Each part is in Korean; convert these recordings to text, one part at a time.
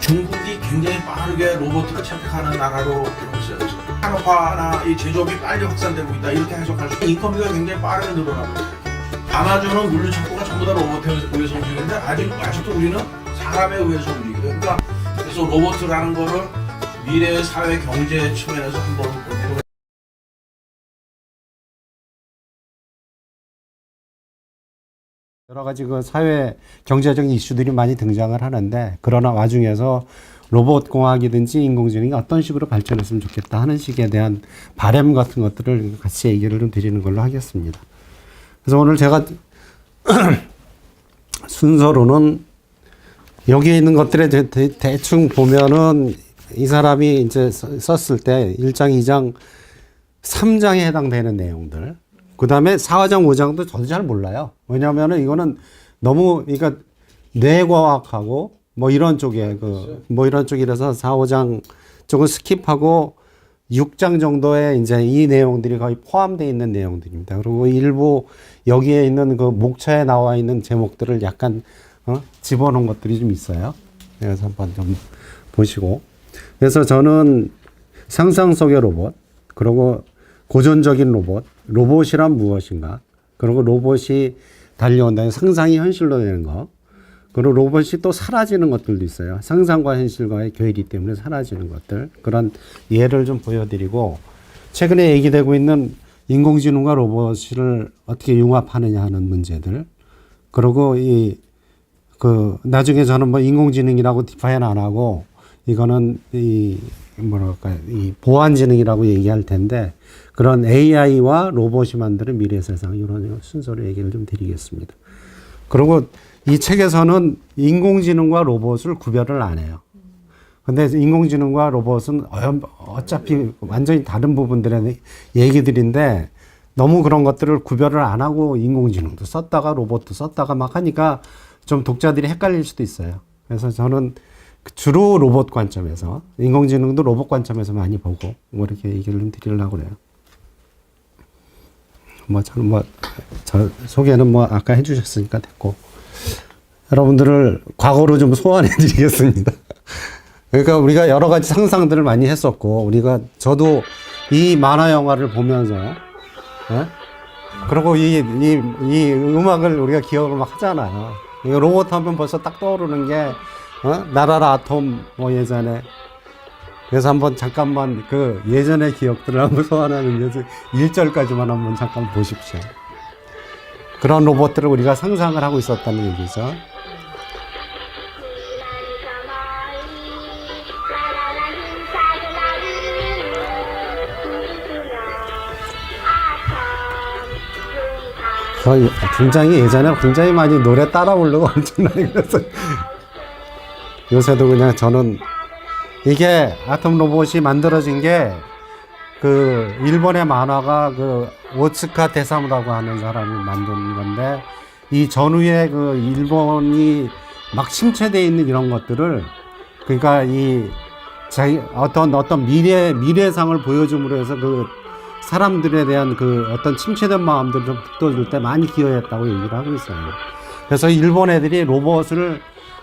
중국이 굉장히 빠르게 로봇을 채택하는 나라로 되고 있어요. 산업화나 이 제조업이 빨리 확산되고 있다 이렇게 해석할 수 있고 인건비가 굉장히 빠르게 늘어나고 있어요. 아마존은 물류 창고가 전부 다 로봇에 의해서 움직이는데 아직도 우리는 사람에 의해서 움직여요. 그러니까 그래서 로봇이라는 거를 미래의 사회 경제 측면에서 한번 볼 필요가 여러 가지 그 사회 경제적인 이슈들이 많이 등장을 하는데 그러나 와중에서 로봇 공학이든지 인공지능이 어떤 식으로 발전했으면 좋겠다 하는 식에 대한 바람 같은 것들을 같이 얘기를 좀 드리는 걸로 하겠습니다. 그래서 오늘 제가 순서로는 여기에 있는 것들에 대충 보면은 이 사람이 이제 썼을 때 1장, 2장, 3장에 해당되는 내용들. 그 다음에 4장, 5장도 저도 잘 몰라요. 왜냐면은 이거는 너무, 그러니까 뇌과학하고 뭐 이런 쪽에 뭐 이런 쪽이라서 4, 5장 쪽은 스킵하고 6장 정도의 이제 이 내용들이 거의 포함되어 있는 내용들입니다. 그리고 일부 여기에 있는 그 목차에 나와 있는 제목들을 약간 집어넣은 것들이 좀 있어요. 그래서 한번 좀 보시고. 그래서 저는 상상 속의 로봇, 그리고 고전적인 로봇, 로봇이란 무엇인가, 그리고 로봇이 달려온다는 상상이 현실로 되는 거, 그리고 로봇이 또 사라지는 것들도 있어요. 상상과 현실과의 괴리 때문에 사라지는 것들. 그런 예를 좀 보여드리고, 최근에 얘기되고 있는 인공지능과 로봇을 어떻게 융합하느냐 하는 문제들. 그리고 나중에 저는 뭐 인공지능이라고 디파인 안 하고, 이거는 이 보안지능이라고 얘기할 텐데, 그런 AI와 로봇이 만드는 미래 세상, 이런 순서로 얘기를 좀 드리겠습니다. 그리고 이 책에서는 인공지능과 로봇을 구별을 안 해요. 근데 인공지능과 로봇은 어차피 완전히 다른 부분들의 얘기들인데 너무 그런 것들을 구별을 안 하고 인공지능도 썼다가 로봇도 썼다가 막 하니까 좀 독자들이 헷갈릴 수도 있어요. 그래서 저는 주로 로봇 관점에서, 인공지능도 로봇 관점에서 많이 보고 뭐 이렇게 얘기를 좀 드리려고 그래요. 저는 저 소개는 아까 해주셨으니까 됐고, 여러분들을 과거로 좀 소환해 드리겠습니다. 그러니까 우리가 여러 가지 상상들을 많이 했었고, 저도 이 만화 영화를 보면서, 그리고 이 음악을 우리가 기억을 막 하잖아요. 로봇 하면 벌써 딱 떠오르는 게, 나라라 아톰, 예전에. 그래서 한번 잠깐만 예전의 기억들을 한번 소환하는 데서 1절까지만 한번 잠깐 보십시오. 그런 로봇들을 우리가 상상을 하고 있었다는 얘기죠. 굉장히 예전에 많이 노래 따라 부르고 엄청나게 그랬어요. 요새도 그냥 저는 이게 아톰 로봇이 만들어진 게 일본의 만화가 오츠카 대사무라고 하는 사람이 만든 건데, 이 전후에 일본이 막 침체되어 있는 이런 것들을, 그러니까 어떤 미래상을 보여줌으로 해서 사람들에 대한 어떤 침체된 마음들을 좀 북돋을 때 많이 기여했다고 얘기를 하고 있어요. 그래서 일본 애들이 로봇을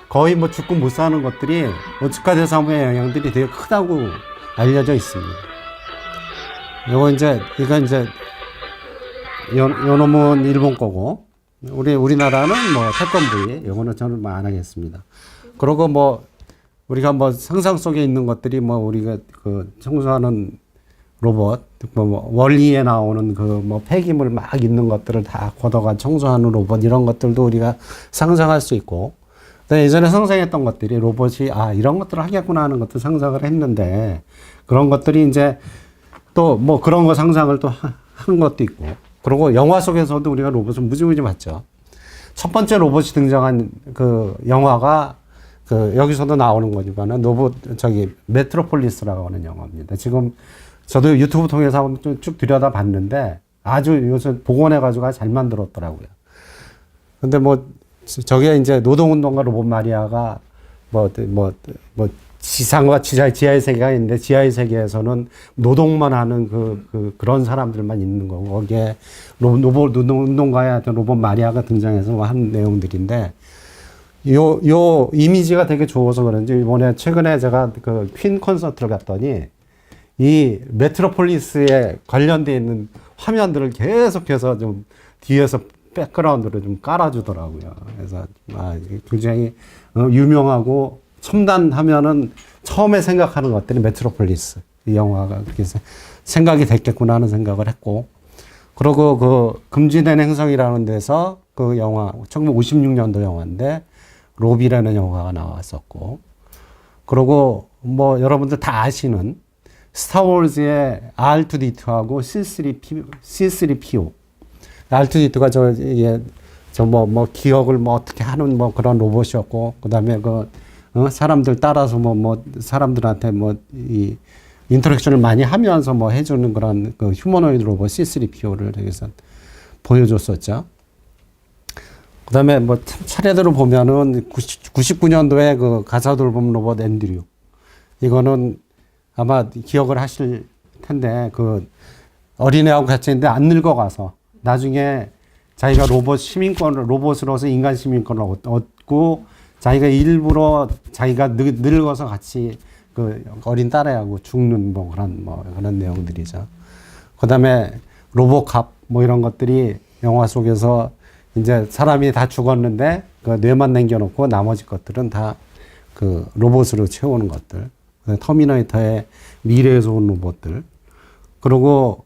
거의 죽고 못 사는 것들이 오츠카 대사무의 영향들이 되게 크다고 알려져 있습니다. 이건 이제 요 놈은 일본 거고, 우리나라는 태권브이, 요거는 저는 안 하겠습니다. 그리고 우리가 상상 속에 있는 것들이 우리가 청소하는 로봇, 월리에 나오는 폐기물 막 있는 것들을 다 걷어가 청소하는 로봇, 이런 것들도 우리가 상상할 수 있고, 예전에 상상했던 것들이 로봇이 이런 것들을 하겠구나 하는 것도 상상을 했는데, 그런 것들이 이제 또 그런 거 상상을 또 하는 것도 있고, 그리고 영화 속에서도 우리가 로봇을 무지무지 봤죠. 첫 번째 로봇이 등장한 영화가 여기서도 나오는 거지만은 메트로폴리스라고 하는 영화입니다. 지금 저도 유튜브 통해서 한번 쭉 들여다 봤는데 아주 요새 복원해가지고 잘 만들었더라고요. 근데 저게 이제 노동운동가 로봇 마리아가 지상과 지하의 세계가 있는데, 지하의 세계에서는 노동만 하는 그런 사람들만 있는 거고, 거기에 노동운동가의 로봇 마리아가 등장해서 한 내용들인데, 요 이미지가 되게 좋아서 그런지 이번에 최근에 제가 그 퀸 콘서트를 갔더니 이 메트로폴리스에 관련되어 있는 화면들을 계속해서 좀 뒤에서 백그라운드로 좀 깔아주더라고요. 그래서 굉장히 유명하고 첨단하면은 처음에 생각하는 것들이 메트로폴리스 이 영화가 그렇게 생각이 됐겠구나 하는 생각을 했고, 그리고 그 금지된 행성이라는 데서 그 영화 1956년도 영화인데 로비라는 영화가 나왔었고, 그리고 뭐 여러분들 다 아시는 스타워즈의 R2D2하고 C3PO. R2D2가 뭐 기억을 뭐 어떻게 하는 뭐 그런 로봇이었고, 그 다음에 사람들 따라서 사람들한테 이 인터랙션을 많이 하면서 뭐 해주는 그런 그 휴머노이드 로봇 C3PO를 여기서 보여줬었죠. 그 다음에 뭐 차례대로 보면은 99년도에 그 가사 돌봄 로봇 앤드류. 이거는 아마 기억을 하실 텐데, 그 어린애하고 같이 있는데 안 늙어가서 나중에 자기가 로봇으로서 인간 시민권을 얻고 자기가 일부러 자기가 늙어서 같이 그 어린 딸애하고 죽는 그런 내용들이죠. 그 다음에 로보캅 뭐 이런 것들이 영화 속에서 이제 사람이 다 죽었는데 그 뇌만 남겨놓고 나머지 것들은 다 그 로봇으로 채우는 것들. 터미네이터의 미래에서 온 로봇들. 그리고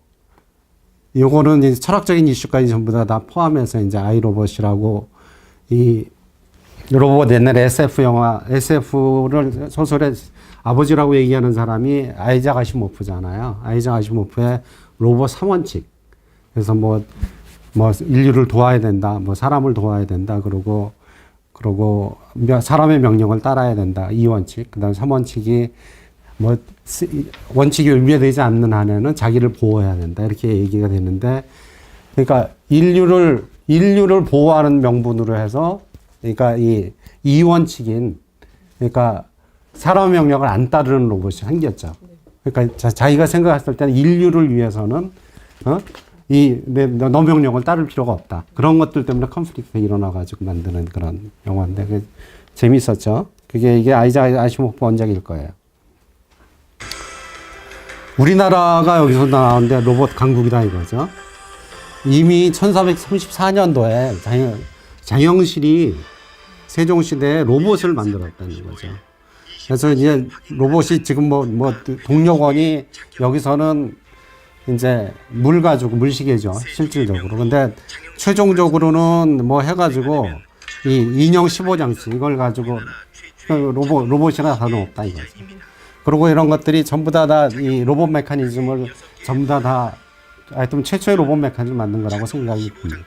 요거는 이제 철학적인 이슈까지 전부 다 포함해서 이제 아이로봇이라고 이 로봇 옛날에 SF를 소설의 아버지라고 얘기하는 사람이 아이작 아시모프잖아요. 아이작 아시모프의 로봇 3원칙. 그래서 뭐 인류를 도와야 된다. 뭐 사람을 도와야 된다. 그리고 사람의 명령을 따라야 된다. 2원칙. 그다음 3원칙이 원칙이 위배되지 않는 한에는 자기를 보호해야 된다. 이렇게 얘기가 되는데, 그러니까 인류를 보호하는 명분으로 해서, 그러니까 이 2원칙인, 그러니까 사람의 명령을 안 따르는 로봇이 생겼죠. 그러니까 자기가 생각했을 때는 인류를 위해서는 너 명령을 따를 필요가 없다. 그런 것들 때문에 컨플릭트가 일어나가지고 만드는 그런 영화인데, 그게 재밌었죠. 이게 아이작 아시모프 원작일 거예요. 우리나라가 여기서 나오는데 로봇 강국이다 이거죠. 이미 1434년도에 장영실이 세종시대에 로봇을 만들었다는 거죠. 그래서 이제 로봇이 지금 동력원이 여기서는 이제 물시계죠, 실질적으로. 근데 최종적으로는 해가지고 이 인형 15장치 이걸 가지고 로봇이나 다름없다 이거죠. 그리고 이런 것들이 전부 다 이 로봇 메커니즘을 전부 다 하여튼 최초의 로봇 메커니즘을 만든 거라고 생각이 듭니다.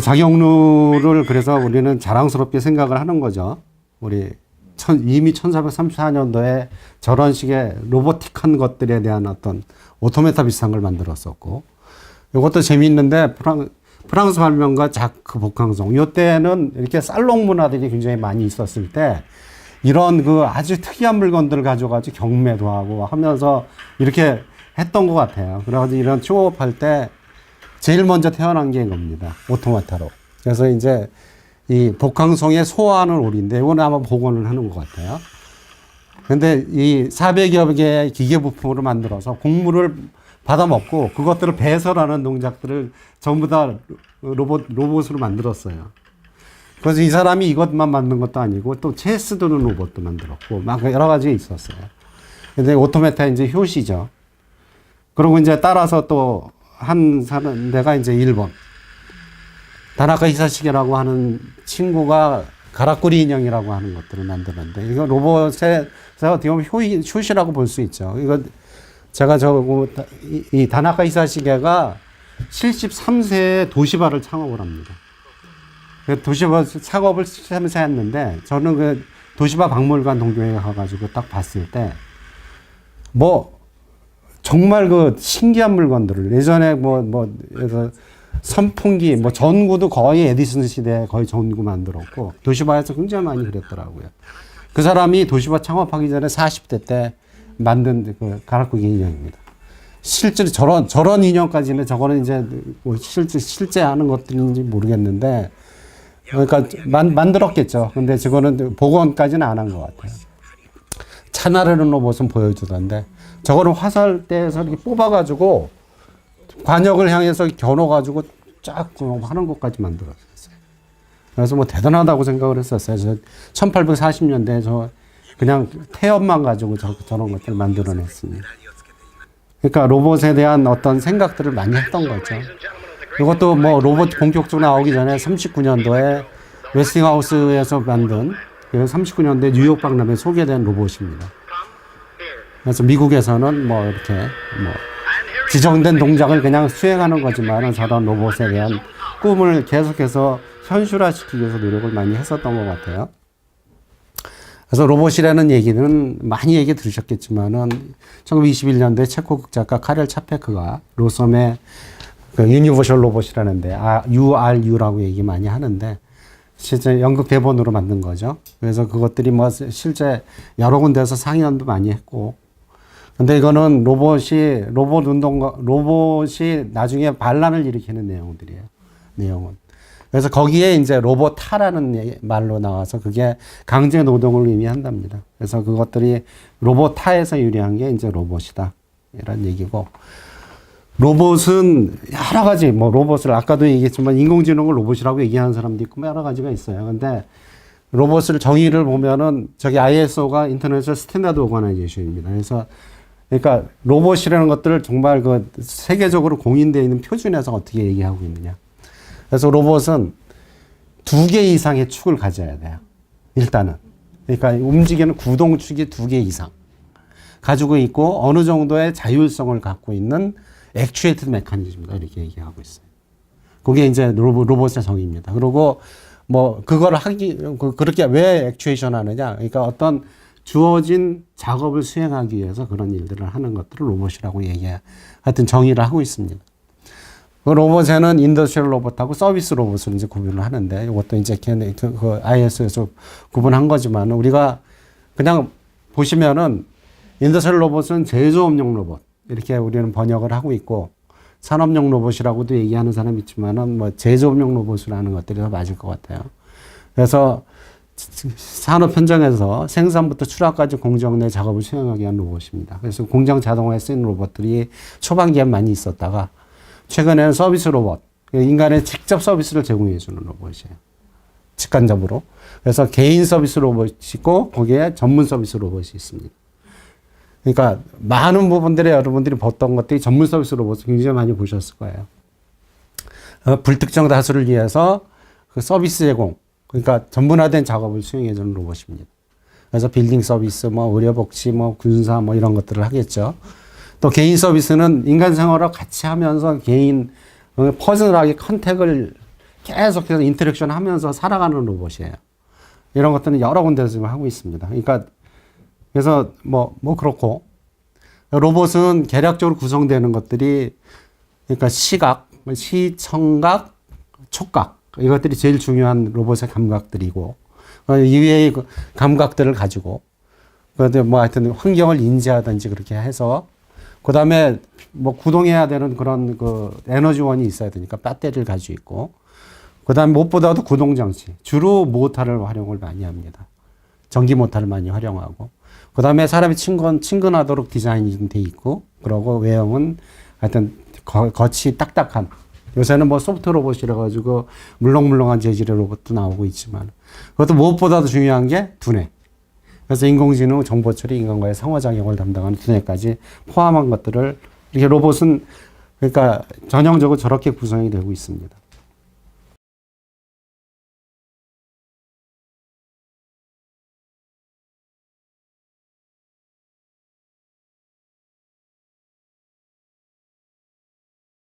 장영루를 그래서 우리는 자랑스럽게 생각을 하는 거죠. 이미 1434년도에 저런 식의 로보틱한 것들에 대한 어떤 오토메타 비슷한 걸 만들었었고, 이것도 재미있는데 프랑스 발명가 자크 보캉송, 이때는 이렇게 살롱 문화들이 굉장히 많이 있었을 때 이런 아주 특이한 물건들을 가져가지고 경매도 하고 하면서 이렇게 했던 것 같아요. 그래가지고 이런 쇼업할 때 제일 먼저 태어난 게 이겁니다. 오토마타로. 그래서 이제 이 복강송의 소화하는 오리인데 이거는 아마 복원을 하는 것 같아요. 근데 이 400여 개의 기계 부품으로 만들어서 곡물을 받아먹고 그것들을 배설하는 동작들을 전부 다 로봇으로 만들었어요. 그래서 이 사람이 이것만 만든 것도 아니고 또 체스 두는 로봇도 만들었고 막 여러 가지 있었어요. 근데 오토메타 이제 효시죠. 그리고 이제 따라서 또 한 데가 이제 일본. 다나카 히사시게라고 하는 친구가 가라꾸리 인형이라고 하는 것들을 만드는데 이거 로봇에서 어떻게 보면 효시라고 볼 수 있죠. 이거 제가 이 다나카 히사시게가 73세에 도시바를 창업을 합니다. 도시바 창업을 73세 했는데 저는 그 도시바 박물관 동경에 가가지고 딱 봤을 때 정말 신기한 물건들을 예전에 그래서 선풍기, 전구도 거의 에디슨 시대에 거의 전구 만들었고, 도시바에서 굉장히 많이 그랬더라고요. 그 사람이 도시바 창업하기 전에 40대 때 만든 가라꾸기 인형입니다. 실제로 저런 인형까지는 저거는 이제 실제 하는 것들인지 모르겠는데, 그러니까 만들었겠죠. 근데 저거는 복원까지는 안 한 것 같아요. 차 나르는 로봇은 보여주던데 저거는 화살대에서 이렇게 뽑아가지고 관역을 향해서 겨눠가지고 쫙 하는 것까지 만들었어요. 그래서 뭐 대단하다고 생각을 했었어요. 저 1840년대에 저 그냥 태엽만 가지고 저런 것들을 만들어냈습니다. 그러니까 로봇에 대한 어떤 생각들을 많이 했던 거죠. 이것도 뭐 로봇 본격적으로 나오기 전에 39년도에 웨스팅하우스에서 만든 39년도에 뉴욕 박람회에 소개된 로봇입니다. 그래서 미국에서는 뭐 이렇게 뭐 지정된 동작을 그냥 수행하는 거지만 저런 로봇에 대한 꿈을 계속해서 현실화시키기 위해서 노력을 많이 했었던 것 같아요. 그래서 로봇이라는 얘기는 많이 얘기 들으셨겠지만은 1921년도에 체코 극작가 카렐 차페크가 로섬의 그 유니버셜 로봇이라는데 URU라고 얘기 많이 하는데 실제 연극 대본으로 만든 거죠. 그래서 그것들이 뭐 실제 여러 군데에서 상연도 많이 했고 근데 이거는 로봇이 나중에 반란을 일으키는 내용들이에요. 내용은. 그래서 거기에 이제 로봇타라는 말로 나와서 그게 강제 노동을 의미한답니다. 그래서 그것들이 로봇타에서 유래한 게 이제 로봇이다. 이런 얘기고. 로봇은 여러 가지, 뭐 로봇을 아까도 얘기했지만 인공지능을 로봇이라고 얘기하는 사람도 있고 여러 가지가 있어요. 근데 로봇을 정의를 보면은 저기 ISO가 인터내셔널 스탠다드 오거나이제이션입니다. 그러니까 로봇이라는 것들을 정말 그 세계적으로 공인되어 있는 표준에서 어떻게 얘기하고 있느냐. 그래서 로봇은 2개 이상의 축을 가져야 돼요. 일단은. 그러니까 움직이는 구동축이 2개 이상 가지고 있고 어느 정도의 자율성을 갖고 있는 액추에이티드 메커니즘이다. 이렇게 얘기하고 있어요. 그게 이제 로봇의 정의입니다. 그리고 뭐 그걸 그렇게 왜 액추에이션 하느냐. 그러니까 어떤 주어진 작업을 수행하기 위해서 그런 일들을 하는 것들을 로봇이라고 하여튼 정의를 하고 있습니다. 그 로봇에는 인더스트리얼 로봇하고 서비스 로봇을 이제 구분을 하는데 이것도 이제 그 IS에서 구분한 거지만 우리가 그냥 보시면은 인더스트리얼 로봇은 제조업용 로봇 이렇게 우리는 번역을 하고 있고 산업용 로봇이라고도 얘기하는 사람이 있지만은 뭐 제조업용 로봇을 하는 것들이 더 맞을 것 같아요. 그래서 산업 현장에서 생산부터 출하까지 공정 내 작업을 수행하기 위한 로봇입니다. 그래서 공장 자동화에 쓰이는 로봇들이 초반기엔 많이 있었다가 최근에는 서비스 로봇, 인간의 직접 서비스를 제공해 주는 로봇이에요. 직관적으로. 그래서 개인 서비스 로봇이 있고 거기에 전문 서비스 로봇이 있습니다. 그러니까 많은 부분들에 여러분들이 봤던 것들이 전문 서비스 로봇을 굉장히 많이 보셨을 거예요. 불특정 다수를 위해서 그 서비스 제공, 그러니까 전문화된 작업을 수행해 주는 로봇입니다. 그래서 빌딩 서비스, 뭐 의료복지, 뭐 군사, 뭐 이런 것들을 하겠죠. 또 개인 서비스는 인간 생활과 같이 하면서 개인 퍼스널하게 컨택을 계속해서 인터랙션 하면서 살아가는 로봇이에요. 이런 것들은 여러 군데서 지금 하고 있습니다. 그러니까 그래서 뭐 그렇고 로봇은 개략적으로 구성되는 것들이 그러니까 시각, 시청각, 촉각 이것들이 제일 중요한 로봇의 감각들이고 이외의 감각들을 가지고 그런데 뭐 하여튼 환경을 인지하든지 그렇게 해서 그 다음에 뭐 구동해야 되는 그런 그 에너지원이 있어야 되니까 배터리를 가지고 있고 그 다음에 무엇보다도 구동장치 주로 모터를 활용을 많이 합니다. 전기 모터를 많이 활용하고 그 다음에 사람이 친근하도록 디자인이 돼 있고 그러고 외형은 하여튼 겉이 딱딱한 요새는 뭐 소프트 로봇이라 가지고 물렁물렁한 재질의 로봇도 나오고 있지만 그것도 무엇보다도 중요한 게 두뇌. 그래서 인공지능 정보 처리 인간과의 상호작용을 담당하는 두뇌까지 포함한 것들을 이렇게 로봇은 그러니까 전형적으로 저렇게 구성이 되고 있습니다.